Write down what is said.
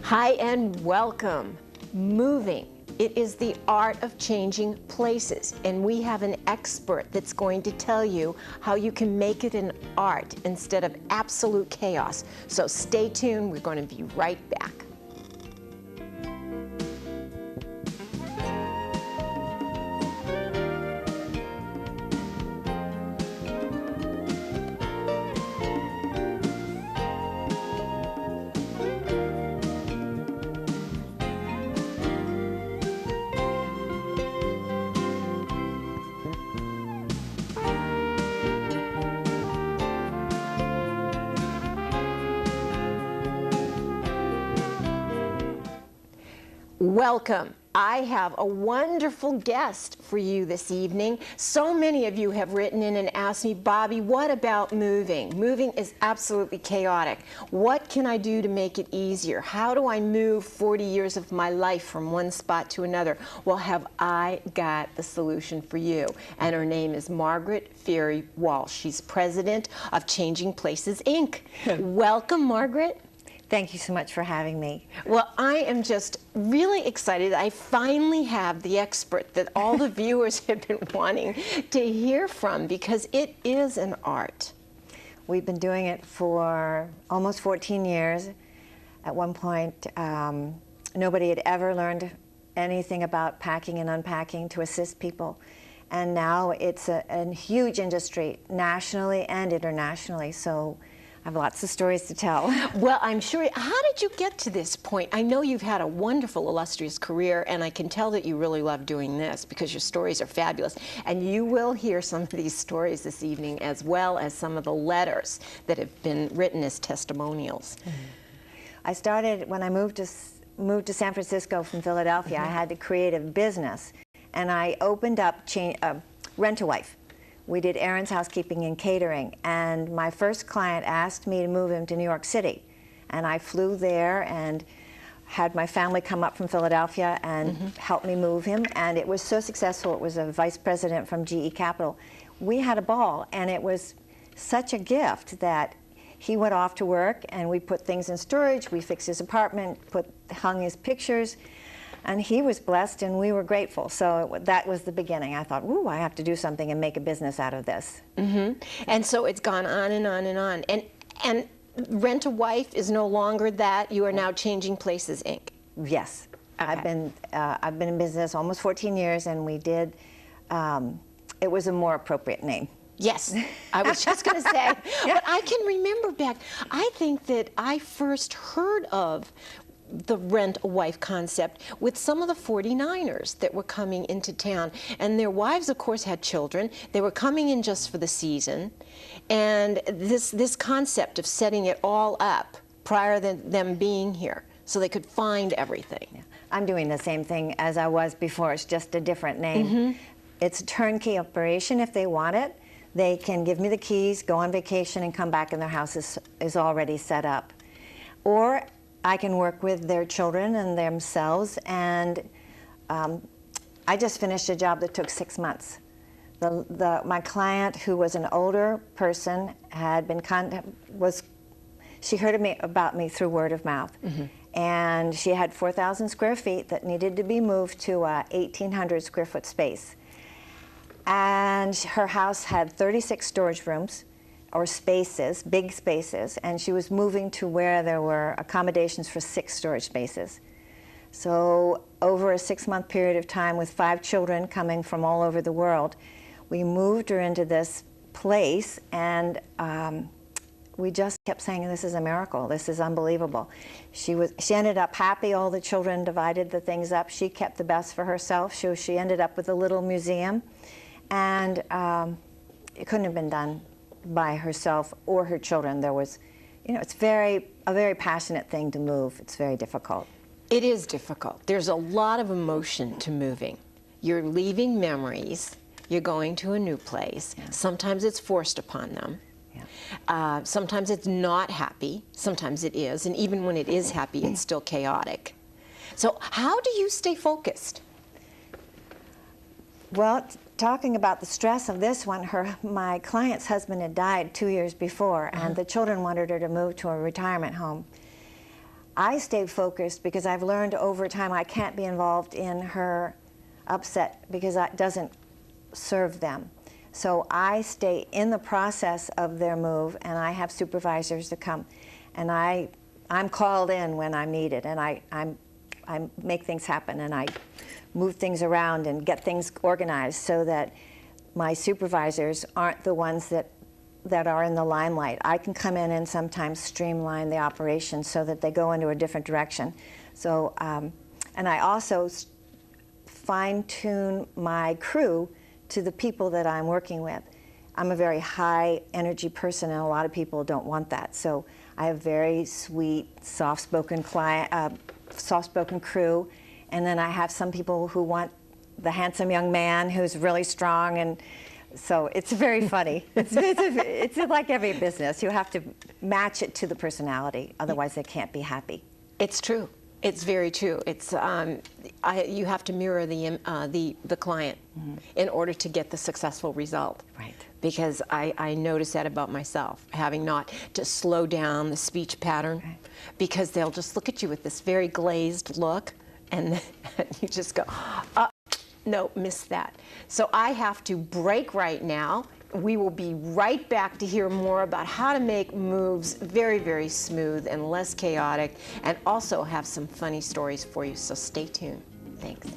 Hi and welcome. Moving. It is the art of changing places, and we have an expert that's going to tell you how you can make it an art instead of absolute chaos. So stay tuned. We're going to be right back. Welcome. I have a wonderful guest for you this evening. So many of you have written in and asked me, Bobbi, what about moving? Moving is absolutely chaotic. What can I do to make it easier? How do I move 40 years of my life from one spot to another? Well, have I got the solution for you? And her name is Margaret Fearey Walsh. She's president of Changing Places, Inc. Welcome, Margaret. Thank you so much for having me. Well, I am just really excited. I finally have the expert that all the viewers have been wanting to hear from, because it is an art. We've been doing it for almost 14 years. At one point, nobody had ever learned anything about packing and unpacking to assist people. And now it's a huge industry, nationally and internationally. So I have lots of stories to tell. Well, I'm sure. How did you get to this point? I know you've had a wonderful, illustrious career, and I can tell that you really love doing this because your stories are fabulous. And you will hear some of these stories this evening, as well as some of the letters that have been written as testimonials. I started when I moved to San Francisco from Philadelphia. I had to create a business, and I opened up Rent-A-Wife. We did errands, housekeeping, and catering, and my first client asked me to move him to New York City. And I flew there and had my family come up from Philadelphia and help me move him, and it was so successful. It was a vice president from GE Capital. We had a ball, and it was such a gift that he went off to work, and we put things in storage, we fixed his apartment, hung his pictures, and he was blessed, and we were grateful. So that was the beginning. I thought, ooh, I have to do something and make a business out of this. And so it's gone on and on and on. And Rent-A-Wife is no longer that. You are now Changing Places, Inc. Yes. Okay. I've been in business almost 14 years, and we did, it was a more appropriate name. Yes, I was just going to say. Yeah. But I can remember back, I think that I first heard of the Rent-A-Wife concept with some of the 49ers that were coming into town, and their wives of course had children. They were coming in just for the season, and this concept of setting it all up prior to them being here so they could find everything. Yeah. I'm doing the same thing as I was before. It's just a different name. It's a turnkey operation. If they want it, they can give me the keys, go on vacation, and come back and their house is already set up. Or I can work with their children and themselves, and I just finished a job that took 6 months. My client, who was an older person, had been she heard about me through word of mouth, and she had 4,000 square feet that needed to be moved to a 1,800 square foot space. And her house had 36 storage rooms, or spaces, big spaces, and she was moving to where there were accommodations for 6 storage spaces. So over a 6-month period of time, with 5 children coming from all over the world, we moved her into this place, and we just kept saying, this is a miracle, this is unbelievable. She ended up happy. All the children divided the things up. She kept the best for herself. She ended up with a little museum, and it couldn't have been done by herself or her children. There was, it's a very passionate thing to move. It's very difficult. It is difficult. There's a lot of emotion to moving. You're leaving memories. You're going to a new place. Yeah. Sometimes it's forced upon them. Yeah. Sometimes it's not happy. Sometimes it is. And even when it is happy, it's still chaotic. So how do you stay focused? Well, talking about the stress of this one, my client's husband had died 2 years before, and the children wanted her to move to a retirement home. I stay focused because I've learned over time I can't be involved in her upset because that doesn't serve them. So I stay in the process of their move, and I have supervisors that come, and I'm called in when I'm needed, and I make things happen, and I move things around and get things organized so that my supervisors aren't the ones that are in the limelight. I can come in and sometimes streamline the operation so that they go into a different direction. So, and I also fine-tune my crew to the people that I'm working with. I'm a very high energy person, and a lot of people don't want that. So I have very sweet, soft-spoken soft-spoken crew, and then I have some people who want the handsome young man who's really strong, and so it's very funny. It's like every business. You have to match it to the personality, otherwise they can't be happy. It's true. It's very true. It's you have to mirror the client in order to get the successful result. Right. Because I notice that about myself, having not to slow down the speech pattern, right. Because they'll just look at you with this very glazed look, and you just go, no, missed that. So I have to break right now. We will be right back to hear more about how to make moves very, very smooth and less chaotic, and also have some funny stories for you, so stay tuned. Thanks.